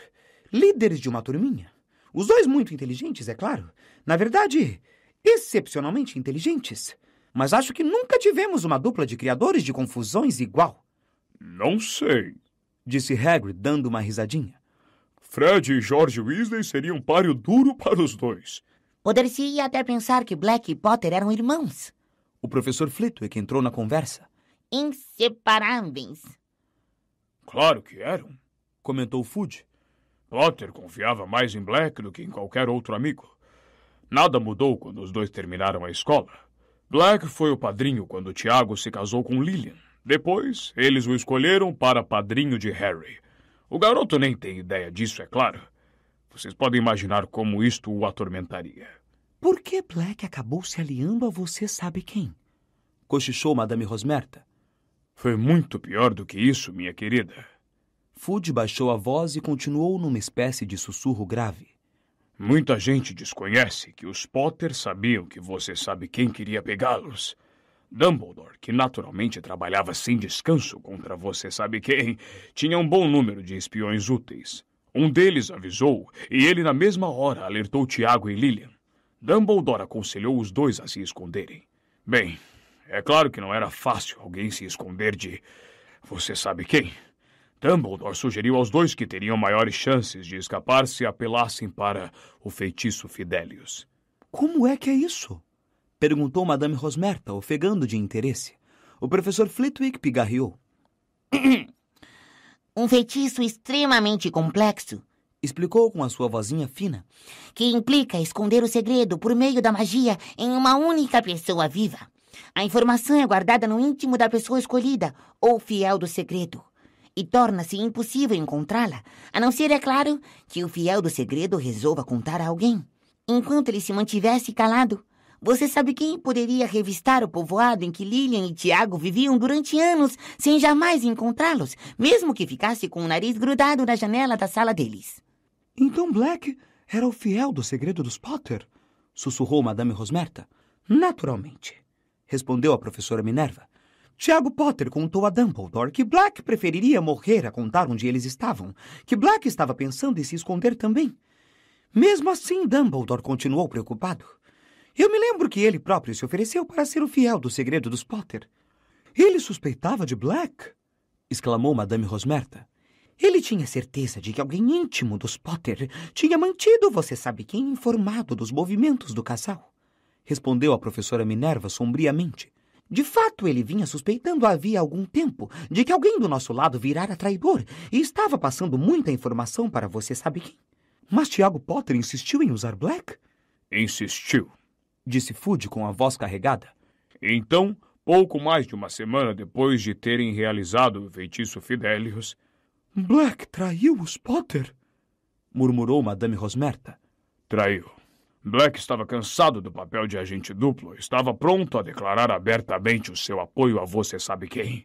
líderes de uma turminha. Os dois muito inteligentes, é claro. Na verdade, excepcionalmente inteligentes. Mas acho que nunca tivemos uma dupla de criadores de confusões igual. Não sei, disse Hagrid, dando uma risadinha. Fred e George Weasley seriam um páreo duro para os dois. Poder-se até pensar que Black e Potter eram irmãos. O professor Flitwick entrou na conversa. Inseparáveis. Claro que eram, comentou Fudge. Potter confiava mais em Black do que em qualquer outro amigo. Nada mudou quando os dois terminaram a escola. Black foi o padrinho quando Tiago se casou com Lilian. Depois, eles o escolheram para padrinho de Harry. O garoto nem tem ideia disso, é claro. Vocês podem imaginar como isto o atormentaria. Por que Black acabou se aliando a você sabe quem? Cochichou Madame Rosmerta. Foi muito pior do que isso, minha querida. Fudge baixou a voz e continuou numa espécie de sussurro grave. Muita gente desconhece que os Potter sabiam que você sabe quem queria pegá-los. Dumbledore, que naturalmente trabalhava sem descanso contra você sabe quem, tinha um bom número de espiões úteis. Um deles avisou, e ele na mesma hora alertou Tiago e Lilian. Dumbledore aconselhou os dois a se esconderem. Bem, é claro que não era fácil alguém se esconder de... você sabe quem? Dumbledore sugeriu aos dois que teriam maiores chances de escapar se apelassem para o feitiço Fidelius. Como é que é isso? Perguntou Madame Rosmerta, ofegando de interesse. O professor Flitwick pigarreou. Um feitiço extremamente complexo, explicou com a sua vozinha fina, que implica esconder o segredo por meio da magia em uma única pessoa viva. A informação é guardada no íntimo da pessoa escolhida, ou fiel do segredo, e torna-se impossível encontrá-la, a não ser, é claro, que o fiel do segredo resolva contar a alguém. Enquanto ele se mantivesse calado, você sabe quem poderia revistar o povoado em que Lilian e Tiago viviam durante anos sem jamais encontrá-los, mesmo que ficasse com o nariz grudado na janela da sala deles? Então Black era o fiel do segredo dos Potter? Sussurrou Madame Rosmerta. Naturalmente, respondeu a professora Minerva. Tiago Potter contou a Dumbledore que Black preferiria morrer a contar onde eles estavam, que Black estava pensando em se esconder também. Mesmo assim, Dumbledore continuou preocupado. Eu me lembro que ele próprio se ofereceu para ser o fiel do segredo dos Potter. Ele suspeitava de Black? Exclamou Madame Rosmerta. Ele tinha certeza de que alguém íntimo dos Potter tinha mantido você sabe quem informado dos movimentos do casal. Respondeu a professora Minerva sombriamente. De fato, ele vinha suspeitando havia algum tempo de que alguém do nosso lado virara traidor e estava passando muita informação para você sabe quem. Mas Tiago Potter insistiu em usar Black? Insistiu, disse Fudge com a voz carregada. Então, pouco mais de uma semana depois de terem realizado o feitiço Fidelius... Black traiu os Potter? Murmurou Madame Rosmerta. Traiu. Black estava cansado do papel de agente duplo, estava pronto a declarar abertamente o seu apoio a você sabe quem.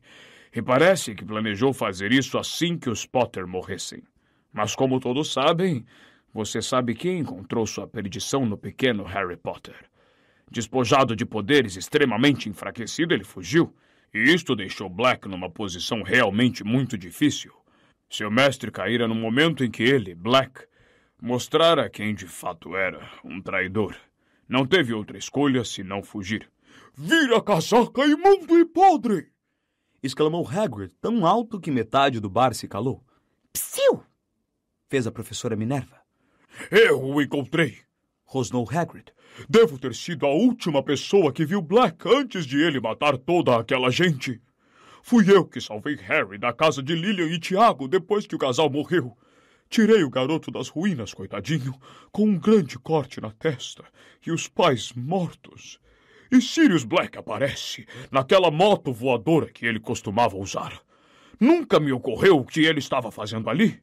E parece que planejou fazer isso assim que os Potter morressem. Mas como todos sabem, você sabe quem encontrou sua perdição no pequeno Harry Potter. Despojado de poderes, extremamente enfraquecido, ele fugiu, e isto deixou Black numa posição realmente muito difícil. Seu mestre caíra no momento em que ele, Black, mostrara quem de fato era, um traidor. Não teve outra escolha senão fugir. "Vira casaca, imundo e podre!" exclamou Hagrid tão alto que metade do bar se calou. Psiu! Fez a professora Minerva. "Eu o encontrei!" Rosnou Hagrid. "Devo ter sido a última pessoa que viu Black antes de ele matar toda aquela gente. Fui eu que salvei Harry da casa de Lilian e Tiago depois que o casal morreu. Tirei o garoto das ruínas, coitadinho, com um grande corte na testa e os pais mortos. E Sirius Black aparece naquela moto voadora que ele costumava usar. Nunca me ocorreu o que ele estava fazendo ali.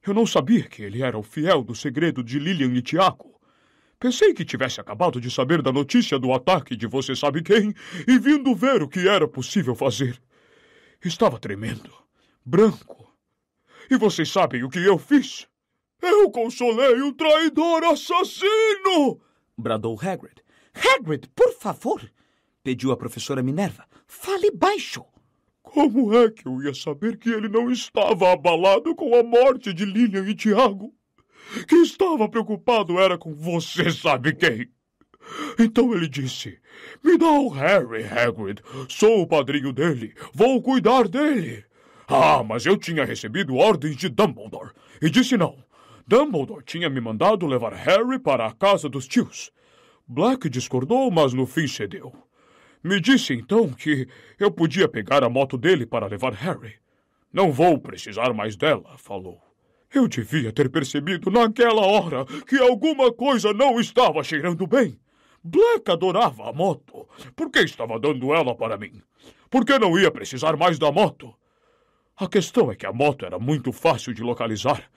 Eu não sabia que ele era o fiel do segredo de Lilian e Tiago. Pensei que tivesse acabado de saber da notícia do ataque de você sabe quem e vindo ver o que era possível fazer. Estava tremendo, branco. E vocês sabem o que eu fiz? Eu consolei o traidor assassino!" Bradou Hagrid. Hagrid, por favor, Pediu a professora Minerva. fale baixo. Como é que eu ia saber que ele não estava abalado com a morte de Lilian e Tiago? Que estava preocupado era com você sabe quem. Então ele disse, "Me dá o Harry, Hagrid. Sou o padrinho dele. Vou cuidar dele." Ah, mas eu tinha recebido ordens de Dumbledore. E disse não. Dumbledore tinha me mandado levar Harry para a casa dos tios. Black discordou, mas no fim cedeu. Me disse então que eu podia pegar a moto dele para levar Harry. "Não vou precisar mais dela", falou. Eu devia ter percebido naquela hora que alguma coisa não estava cheirando bem. Black adorava a moto. Por que estava dando ela para mim? Por que não ia precisar mais da moto? A questão é que a moto era muito fácil de localizar.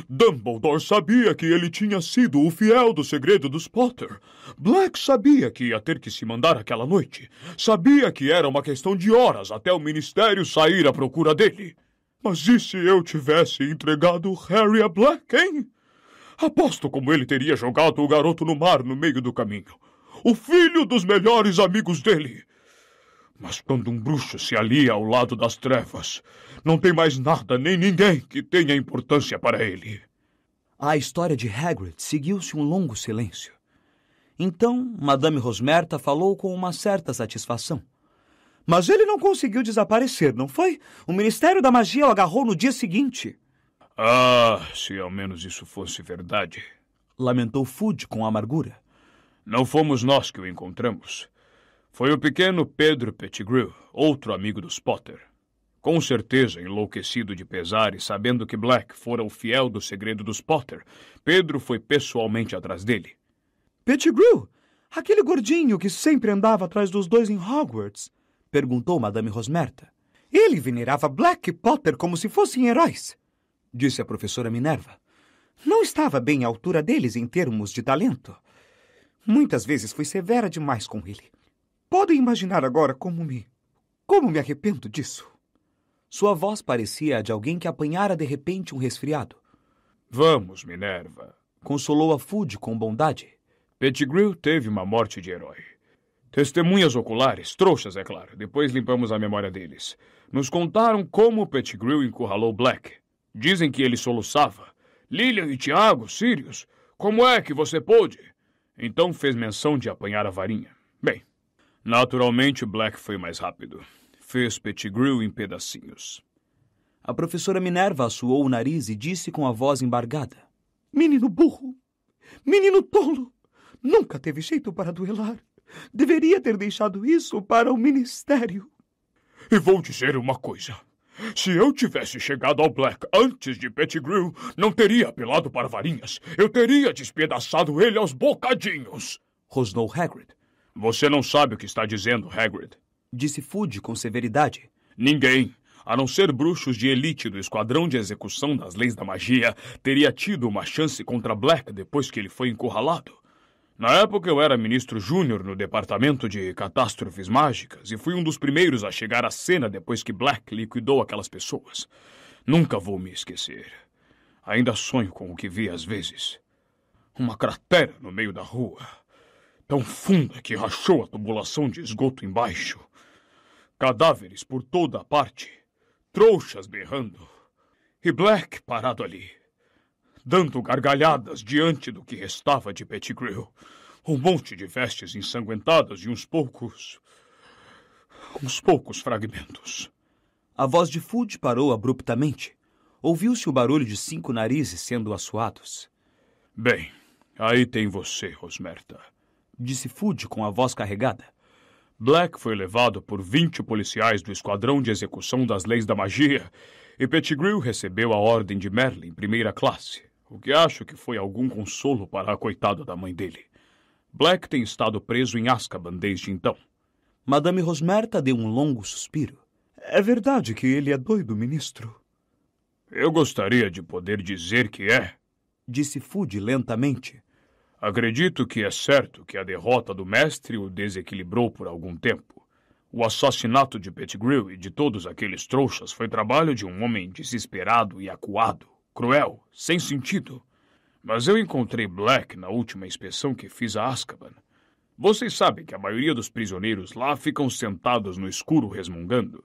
Dumbledore sabia que ele tinha sido o fiel do segredo dos Potter. Black sabia que ia ter que se mandar aquela noite. Sabia que era uma questão de horas até o Ministério sair à procura dele. Mas e se eu tivesse entregado Harry a Black, hein? Aposto como ele teria jogado o garoto no mar no meio do caminho. O filho dos melhores amigos dele. Mas quando um bruxo se alia ao lado das trevas, não tem mais nada nem ninguém que tenha importância para ele. A história de Hagrid seguiu-se um longo silêncio. Então, Madame Rosmerta falou com uma certa satisfação. Mas ele não conseguiu desaparecer, não foi? O Ministério da Magia o agarrou no dia seguinte. Ah, se ao menos isso fosse verdade. Lamentou Fudge com amargura. Não fomos nós que o encontramos. Foi o pequeno Pedro Pettigrew, outro amigo dos Potter. Com certeza, enlouquecido de pesar e sabendo que Black fora o fiel do segredo dos Potter, Pedro foi pessoalmente atrás dele. Pettigrew? Aquele gordinho que sempre andava atrás dos dois em Hogwarts? Perguntou Madame Rosmerta. Ele venerava Black e Potter como se fossem heróis, disse a professora Minerva. Não estava bem à altura deles em termos de talento. Muitas vezes fui severa demais com ele. Podem imaginar agora como me arrependo disso. Sua voz parecia a de alguém que apanhara de repente um resfriado. Vamos, Minerva, consolou a Fudge com bondade. Pettigrew teve uma morte de herói. Testemunhas oculares, trouxas, é claro, depois limpamos a memória deles, nos contaram como Pettigrew encurralou Black. Dizem que ele soluçava. Lilian e Tiago, Sirius, como é que você pôde? Então fez menção de apanhar a varinha. Bem, naturalmente Black foi mais rápido. Fez Pettigrew em pedacinhos. A professora Minerva assoou o nariz e disse com a voz embargada. Menino burro! Menino tolo! Nunca teve jeito para duelar. Deveria ter deixado isso para o Ministério. E vou dizer uma coisa. Se eu tivesse chegado ao Black antes de Pettigrew, não teria apelado para varinhas. Eu teria despedaçado ele aos bocadinhos. Rosnou Hagrid. Você não sabe o que está dizendo, Hagrid. Disse Fudge com severidade. Ninguém, a não ser bruxos de elite do Esquadrão de Execução das Leis da Magia, teria tido uma chance contra Black depois que ele foi encurralado. Na época eu era ministro júnior no Departamento de Catástrofes Mágicas e fui um dos primeiros a chegar à cena depois que Black liquidou aquelas pessoas. Nunca vou me esquecer. Ainda sonho com o que vi às vezes. Uma cratera no meio da rua, tão funda que rachou a tubulação de esgoto embaixo. Cadáveres por toda a parte, trouxas berrando. E Black parado ali, dando gargalhadas diante do que restava de Pettigrew. Um monte de vestes ensanguentadas e uns poucos fragmentos. A voz de Fudge parou abruptamente. Ouviu-se o barulho de 5 narizes sendo assoados. Bem, aí tem você, Rosmerta, disse Fudge com a voz carregada. Black foi levado por 20 policiais do Esquadrão de Execução das Leis da Magia e Pettigrew recebeu a Ordem de Merlin primeira classe, o que acho que foi algum consolo para a coitada da mãe dele. Black tem estado preso em Azkaban desde então. Madame Rosmerta deu um longo suspiro. É verdade que ele é doido, ministro? Eu gostaria de poder dizer que é, disse Fudge lentamente. Acredito que é certo que a derrota do mestre o desequilibrou por algum tempo. O assassinato de Pettigrew e de todos aqueles trouxas foi trabalho de um homem desesperado e acuado, cruel, sem sentido. Mas eu encontrei Black na última inspeção que fiz a Azkaban. Vocês sabem que a maioria dos prisioneiros lá ficam sentados no escuro resmungando.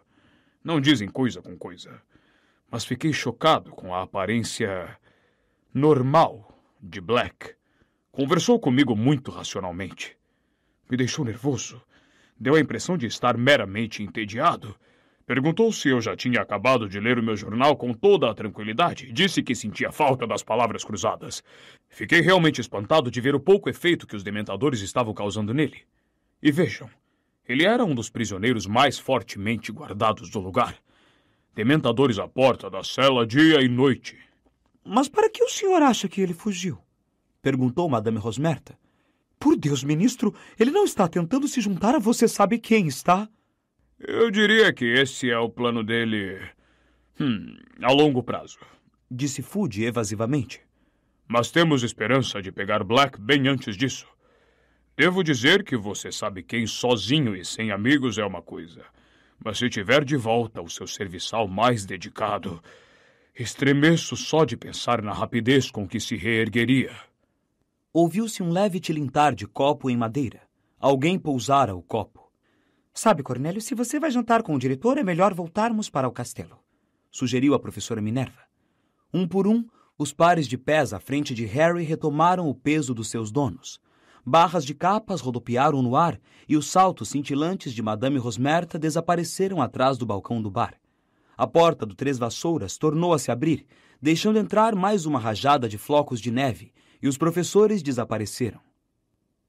Não dizem coisa com coisa. Mas fiquei chocado com a aparência normal de Black. Conversou comigo muito racionalmente. Me deixou nervoso. Deu a impressão de estar meramente entediado. Perguntou se eu já tinha acabado de ler o meu jornal com toda a tranquilidade. Disse que sentia falta das palavras cruzadas. Fiquei realmente espantado de ver o pouco efeito que os dementadores estavam causando nele. E vejam, ele era um dos prisioneiros mais fortemente guardados do lugar. Dementadores à porta da cela dia e noite. Mas para que o senhor acha que ele fugiu? Perguntou Madame Rosmerta. Por Deus, ministro, ele não está tentando se juntar a você sabe quem, está? Eu diria que esse é o plano dele a longo prazo, disse Fudge evasivamente. Mas temos esperança de pegar Black bem antes disso. Devo dizer que você sabe quem sozinho e sem amigos é uma coisa. Mas se tiver de volta o seu serviçal mais dedicado, estremeço só de pensar na rapidez com que se reergueria. Ouviu-se um leve tilintar de copo em madeira. Alguém pousara o copo. Sabe, Cornélio, se você vai jantar com o diretor, é melhor voltarmos para o castelo, sugeriu a professora Minerva. Um por um, os pares de pés à frente de Harry retomaram o peso dos seus donos. Barras de capas rodopiaram no ar e os saltos cintilantes de Madame Rosmerta desapareceram atrás do balcão do bar. A porta do Três Vassouras tornou a se abrir, deixando entrar mais uma rajada de flocos de neve, e os professores desapareceram.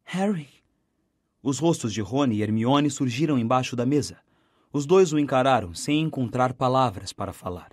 Harry! Os rostos de Rony e Hermione surgiram embaixo da mesa. Os dois o encararam sem encontrar palavras para falar.